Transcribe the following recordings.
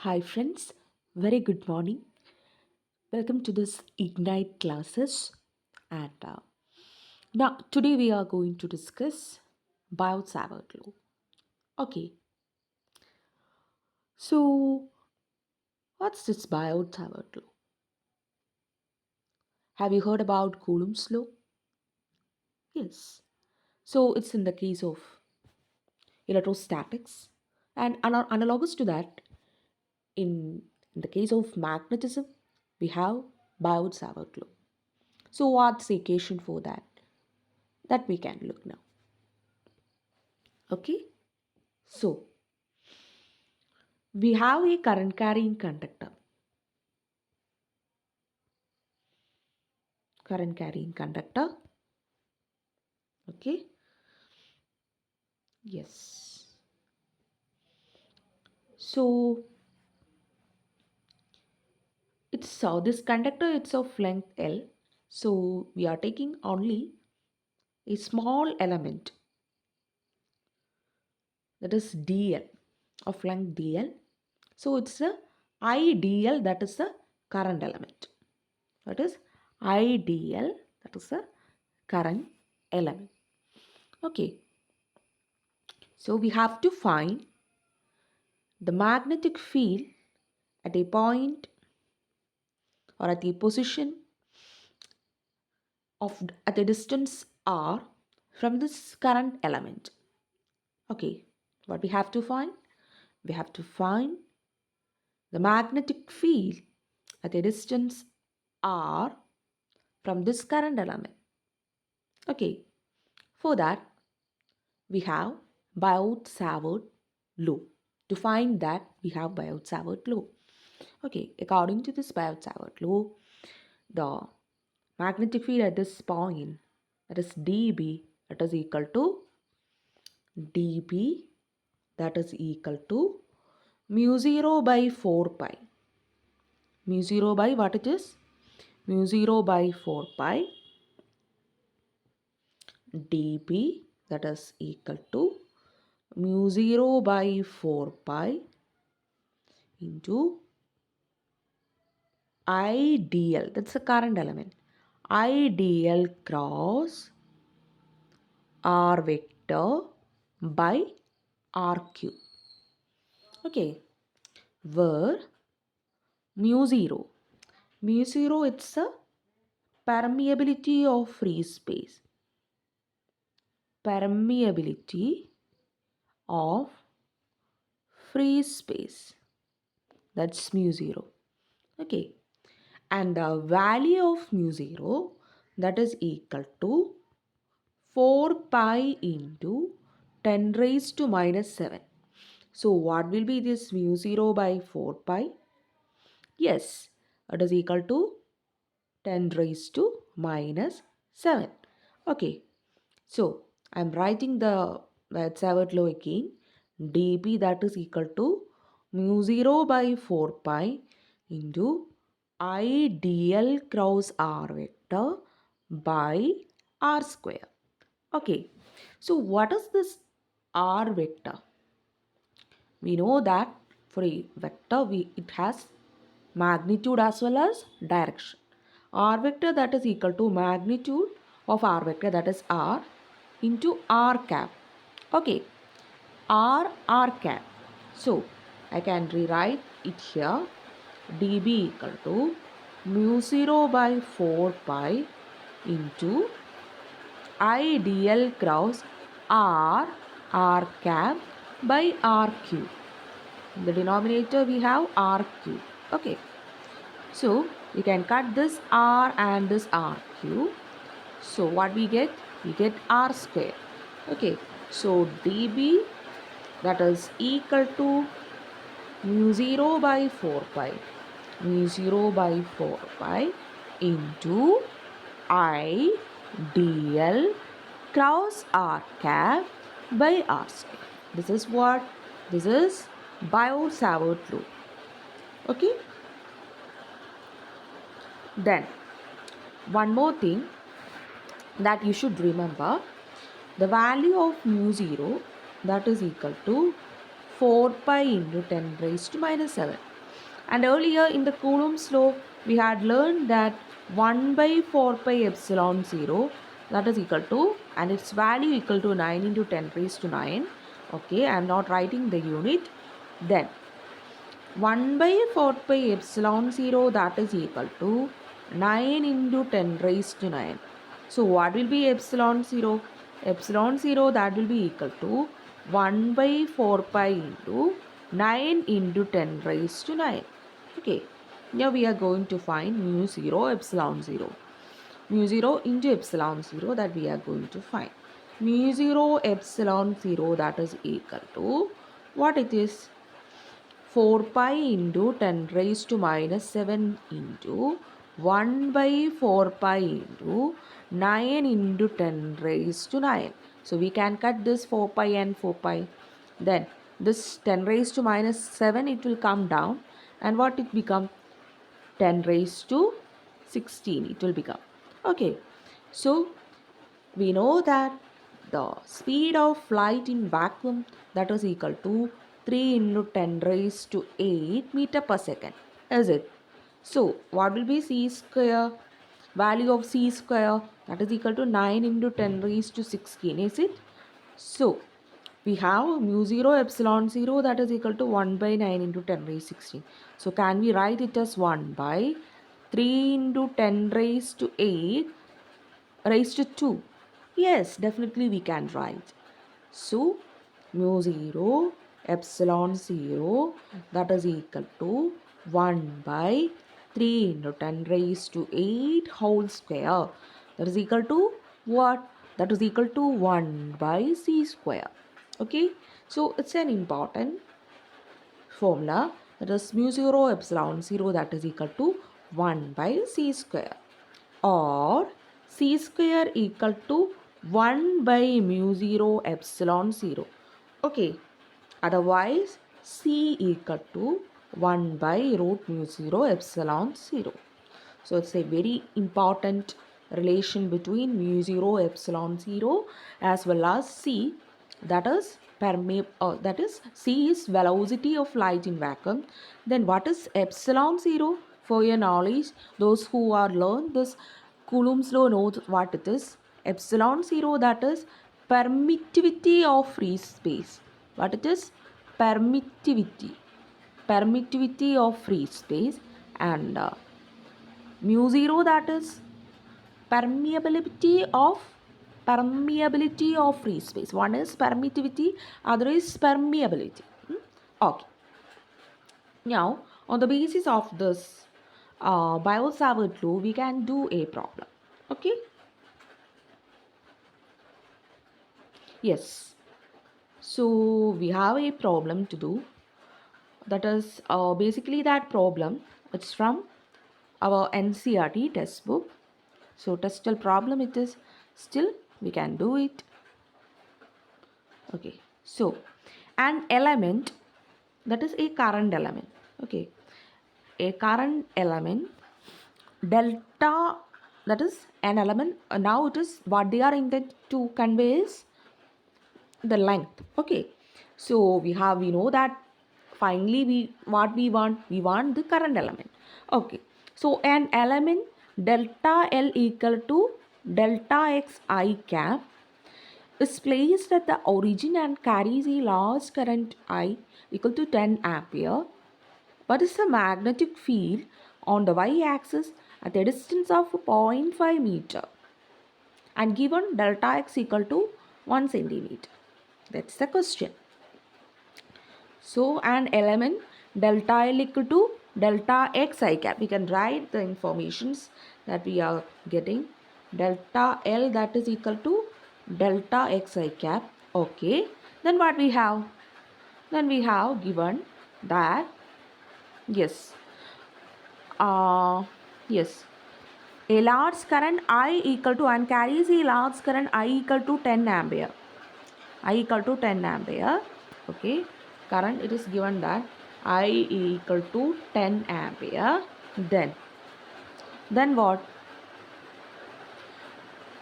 Hi friends, very good morning. Welcome to this Ignite classes. And now today we are going to discuss Biot Savart law. Okay, so what's this Biot Savart law? Have you heard about Coulomb's law? Yes. So it's in the case of electrostatics, and analogous to that, in the case of magnetism, we have Biot Savart law. So what's the equation for that? That we can look now. Okay. So we have a current carrying conductor. Current carrying conductor. Okay. Yes. So it's this conductor it's of length L. So we are taking only a small element, that is dl, of length dl. So it's a idl, that is the current element. That is idl, that is the current element. Okay. So we have to find the magnetic field at a point or at the position of at a distance r from this current element. Okay, what we have to find? We have to find the magnetic field at a distance r from this current element. Okay, for that we have Biot-Savart law. To find that we have Biot-Savart law. Okay, according to this Biot-Savart law, the magnetic field at this point, that is dB, that is equal to dB, that is equal to mu 0 by 4 pi. Mu 0 by what it is? Mu 0 by 4 pi dB, that is equal to mu 0 by 4 pi into IDL, that's the current element, IDL cross R vector by RQ. Okay, where mu 0, mu 0 it's a permeability of free space, permeability of free space, that's mu 0. Okay, and the value of mu 0, that is equal to 4 pi into 10 raised to minus 7. So what will be this mu 0 by 4 pi? Yes, it is equal to 10 raised to minus 7. Okay, so I'm writing the Savart law again. dB, that is equal to mu 0 by 4 pi into IDL cross R vector by R square. Okay, so what is this R vector? We know that for a vector it has magnitude as well as direction. R vector, that is equal to magnitude of R vector, that is R, into R cap. Okay, R cap. So I can rewrite it here, dB equal to mu 0 by 4 pi into IDL cross R cap by RQ. In the denominator we have RQ. Okay, so you can cut this R and this RQ. So what we get? We get R square. Okay, so dB, that is equal to mu 0 by 4 pi, mu 0 by 4 pi into I dl cross R cap by R square. This is what? This is Biot-Savart law. Okay. Then one more thing that you should remember, the value of mu 0, that is equal to 4 pi into 10 raised to minus 7. And earlier in the Coulomb's law, we had learned that 1 by 4 pi epsilon 0, that is equal to, and its value equal to 9 into 10 raised to 9. Okay, I am not writing the unit. Then 1 by 4 pi epsilon 0, that is equal to 9 into 10 raised to 9. So what will be epsilon 0? Epsilon 0, that will be equal to 1 by 4 pi into 9 into 10 raised to 9. Okay, now we are going to find mu 0 epsilon 0. Mu 0 into epsilon 0, that we are going to find. Mu 0 epsilon 0, that is equal to what it is? 4 pi into 10 raised to minus 7 into 1 by 4 pi into 9 into 10 raised to 9. So we can cut this 4 pi and 4 pi. Then this 10 raised to minus 7, it will come down. And what it become? 10 raised to 16 it will become. Okay. So we know that the speed of light in vacuum, that is equal to 3 into 10 raised to 8 meter per second. Is it? So what will be c square? Value of c square, that is equal to 9 into 10 raised to 16. Is it? So we have mu 0 epsilon 0, that is equal to 1 by 9 into 10 raised to 16. So can we write it as 1 by 3 into 10 raised to 8 raised to 2? Yes, definitely we can write. So mu 0 epsilon 0, that is equal to 1 by 3 into 10 raised to 8 whole square. That is equal to what? That is equal to 1 by c square. Okay, so it's an important formula, that is mu 0 epsilon 0, that is equal to 1 by c square, or c square equal to 1 by mu 0 epsilon 0. Okay, otherwise c equal to 1 by root mu 0 epsilon 0. So it's a very important relation between mu 0 epsilon 0 as well as c, that is that is c is velocity of light in vacuum. Then what is epsilon 0? For your knowledge, those who are learned this Coulomb's law knows what it is. Epsilon 0, that is permittivity of free space. What it is? Permittivity. Permittivity of free space. And mu 0, that is permeability of free space. One is permittivity, other is permeability. Okay, now on the basis of this Biot-Savart law, we can do a problem. Okay, yes, so we have a problem to do. That is basically that problem, it's from our NCERT test book. So textual problem it is, still we can do it. Okay, so an element, that is a current element. Okay, a current element delta, that is an element. Now it is what they are intended to convey is the length. Okay, so we know that finally we want the current element. Okay, so an element delta L equal to delta x I cap is placed at the origin and carries a large current I equal to 10 ampere. What is the magnetic field on the y-axis at a distance of 0.5 meter and given delta x equal to 1 centimeter? That's the question. So an element delta L equal to delta x I cap. We can write the informations that we are getting. Delta L, that is equal to delta x I cap. Okay. Then what we have? Then we have given that yes. Yes. A large current I equal to, and carries a large current I equal to 10 ampere. I equal to 10 ampere. Okay, current it is given that I equal to 10 ampere. Then what?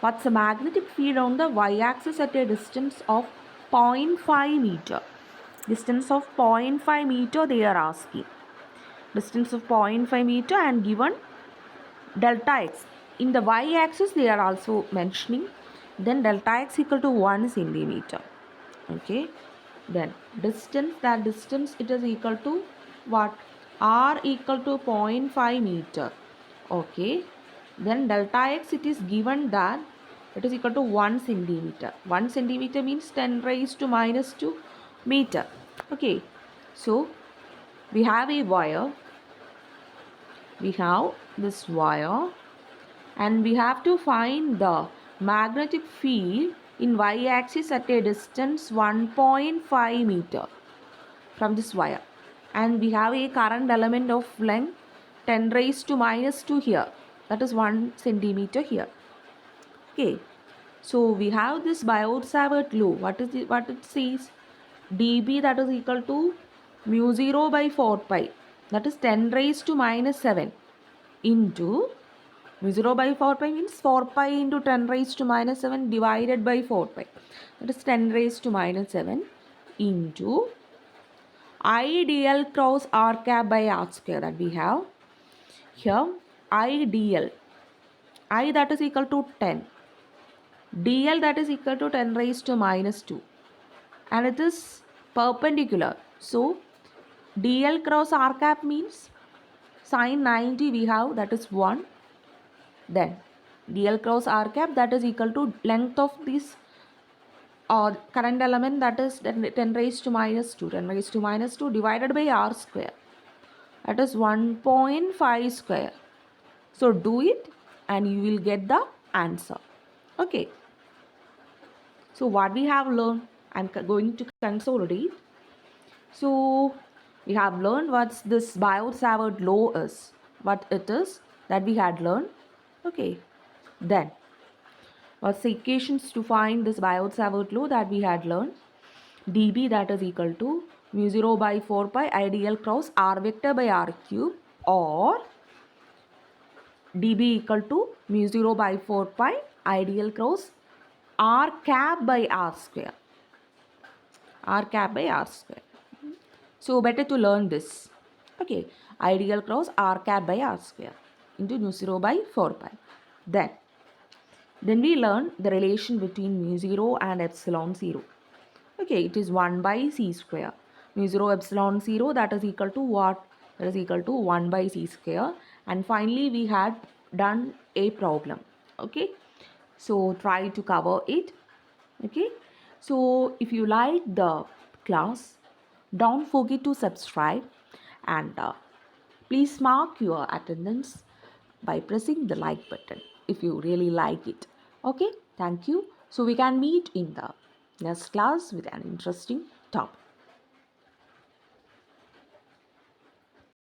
What's the magnetic field on the y-axis at a distance of 0.5 meter? Distance of 0.5 meter they are asking. Distance of 0.5 meter and given delta x. In the y-axis they are also mentioning. Then delta x equal to 1 centimeter. Okay. Then distance, that distance it is equal to what? R equal to 0.5 meter. Okay. Then delta x it is given that it is equal to 1 centimeter. 1 centimeter means 10 raised to minus 2 meter. Okay. So we have a wire. We have this wire and we have to find the magnetic field in y-axis at a distance 1.5 meter from this wire, and we have a current element of length 10 raised to minus 2 here, that is 1 centimeter here. Okay, so we have this Biot-Savart law. What it says? dB, that is equal to mu 0 by 4 pi, that is 10 raised to minus 7 into mu 0 by 4 pi means 4 pi into 10 raised to minus 7 divided by 4 pi, that is 10 raised to minus 7 into I dl cross r cap by r square that we have here. I dl, I that is equal to 10, dl that is equal to 10 raised to minus 2, and it is perpendicular. So dl cross r cap means sine 90 we have, that is 1. Then dl cross r cap, that is equal to length of this current element, that is 10 raised to minus 2, 10 raised to minus 2 divided by r square, that is 1.5 square. So do it and you will get the answer. Okay. So what we have learned, I'm going to consolidate. So we have learned what this Biot-Savart law is, what it is that we had learned. Okay. Then what's the equations to find this Biot-Savart law that we had learned? dB, that is equal to mu 0 by 4 pi ideal cross r vector by r cube, or dB equal to mu 0 by 4 pi ideal cross r cap by r square. R cap by r square. So better to learn this. Okay. Ideal cross r cap by r square into mu 0 by 4 pi. Then we learn the relation between mu 0 and epsilon 0. Okay, it is 1 by c square. Mu 0 epsilon 0, that is equal to what? That is equal to 1 by c square. And finally we had done a problem. Okay, so try to cover it. Okay, so if you like the class, don't forget to subscribe, and please mark your attendance by pressing the like button if you really like it. Okay, thank you. So we can meet in the next class with an interesting topic.